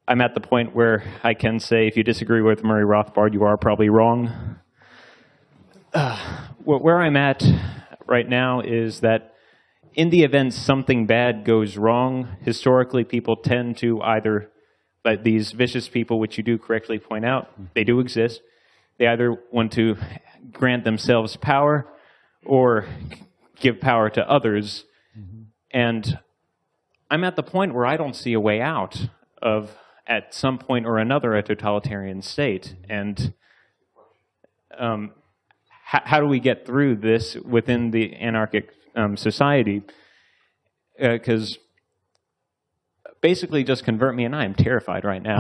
I'm at the point where I can say, if you disagree with Murray Rothbard, you are probably wrong. Where I'm at right now is that in the event something bad goes wrong, historically people tend to either, like these vicious people, which you do correctly point out, they do exist. They either want to grant themselves power or give power to others. Mm-hmm. And I'm at the point where I don't see a way out of, at some point or another, a totalitarian state. And how do we get through this within the anarchic society? Because basically just convert me and I am terrified right now.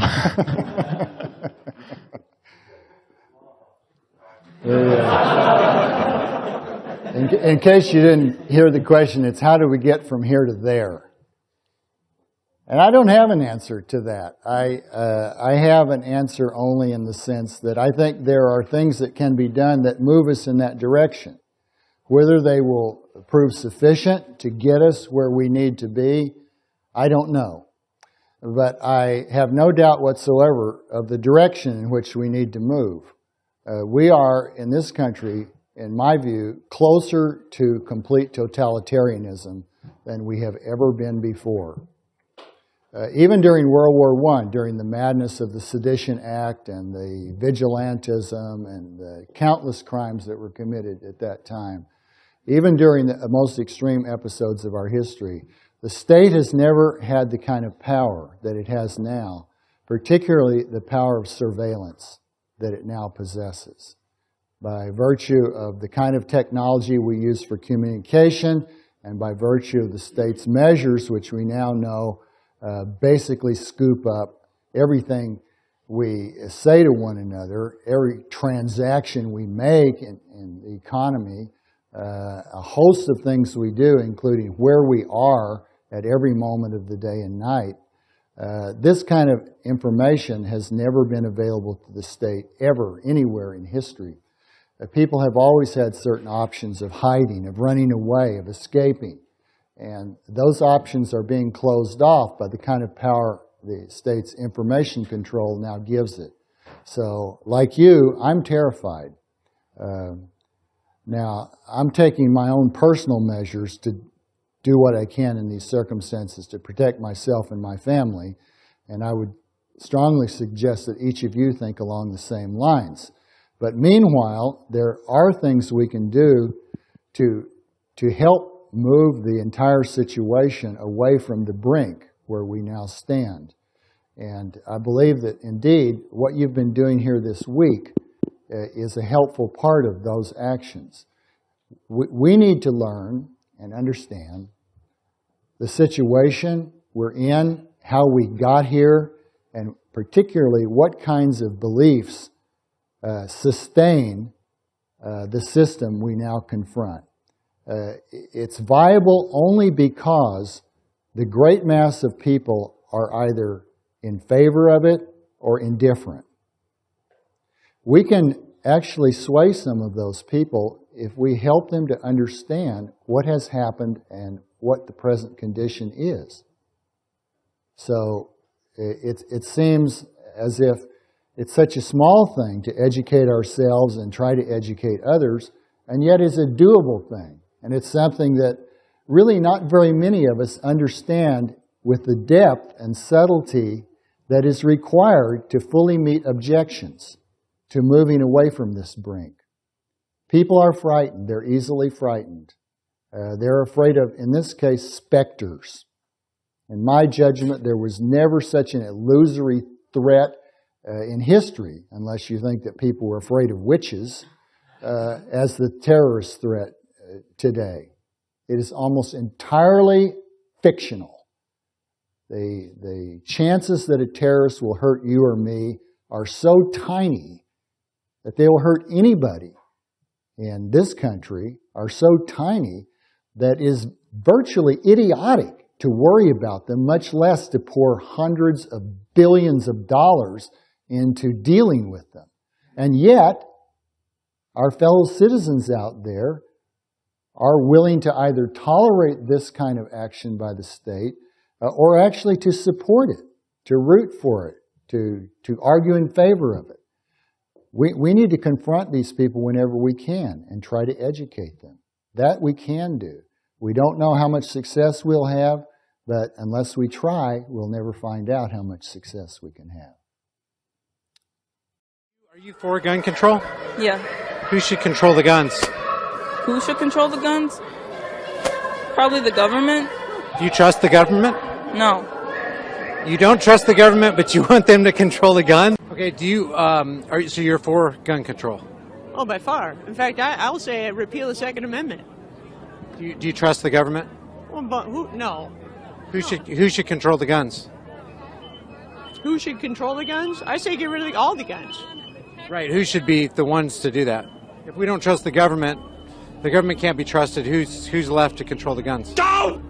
In case you didn't hear the question, it's how do we get from here to there? And I don't have an answer to that. I have an answer only in the sense that I think there are things that can be done that move us in that direction. Whether they will prove sufficient to get us where we need to be, I don't know. But I have no doubt whatsoever of the direction in which we need to move. We are, in this country, in my view, closer to complete totalitarianism than we have ever been before. Even during World War I, during the madness of the Sedition Act and the vigilantism and the countless crimes that were committed at that time, even during the most extreme episodes of our history, the state has never had the kind of power that it has now, particularly the power of surveillance that it now possesses. By virtue of the kind of technology we use for communication and by virtue of the state's measures, which we now know basically scoop up everything we say to one another, every transaction we make in the economy, a host of things we do, including where we are at every moment of the day and night. This kind of information has never been available to the state ever, anywhere in history. People have always had certain options of hiding, of running away, of escaping. And those options are being closed off by the kind of power the state's information control now gives it. So, like you, I'm terrified. Now, I'm taking my own personal measures to do what I can in these circumstances to protect myself and my family. And I would strongly suggest that each of you think along the same lines. But meanwhile, there are things we can do to help move the entire situation away from the brink where we now stand. And I believe that indeed what you've been doing here this week is a helpful part of those actions. We need to learn and understand the situation we're in, how we got here, and particularly what kinds of beliefs sustain the system we now confront. It's viable only because the great mass of people are either in favor of it or indifferent. We can actually sway some of those people if we help them to understand what has happened and what the present condition is. So it seems as if it's such a small thing to educate ourselves and try to educate others, and yet it's a doable thing. And it's something that really not very many of us understand with the depth and subtlety that is required to fully meet objections to moving away from this brink. People are frightened. They're easily frightened. They're afraid of, in this case, specters. In my judgment, there was never such an illusory threat in history, unless you think that people were afraid of witches, as the terrorist threat today. It is almost entirely fictional. The chances that a terrorist will hurt you or me are so tiny that they will hurt anybody in this country are so tiny that it is virtually idiotic to worry about them, much less to pour hundreds of billions of dollars into dealing with them. And yet, our fellow citizens out there are willing to either tolerate this kind of action by the state or actually to support it. to root for it, to argue in favor of it. We need to confront these people whenever we can and try to educate them. That we can do. We don't know how much success we'll have, but unless we try, we'll never find out how much success we can have. Are you for gun control? Yeah. Who should control the guns? Who should control the guns? Probably the government. Do you trust the government? No. You don't trust the government, but you want them to control the gun? Okay, do you, so you're for gun control? Oh, by far. In fact, I'll say repeal the Second Amendment. Do you trust the government? Well, but no. Who should control the guns? Who should control the guns? I say get rid of all the guns. Right, who should be the ones to do that? If we don't trust the government can't be trusted. Who's left to control the guns? Don't!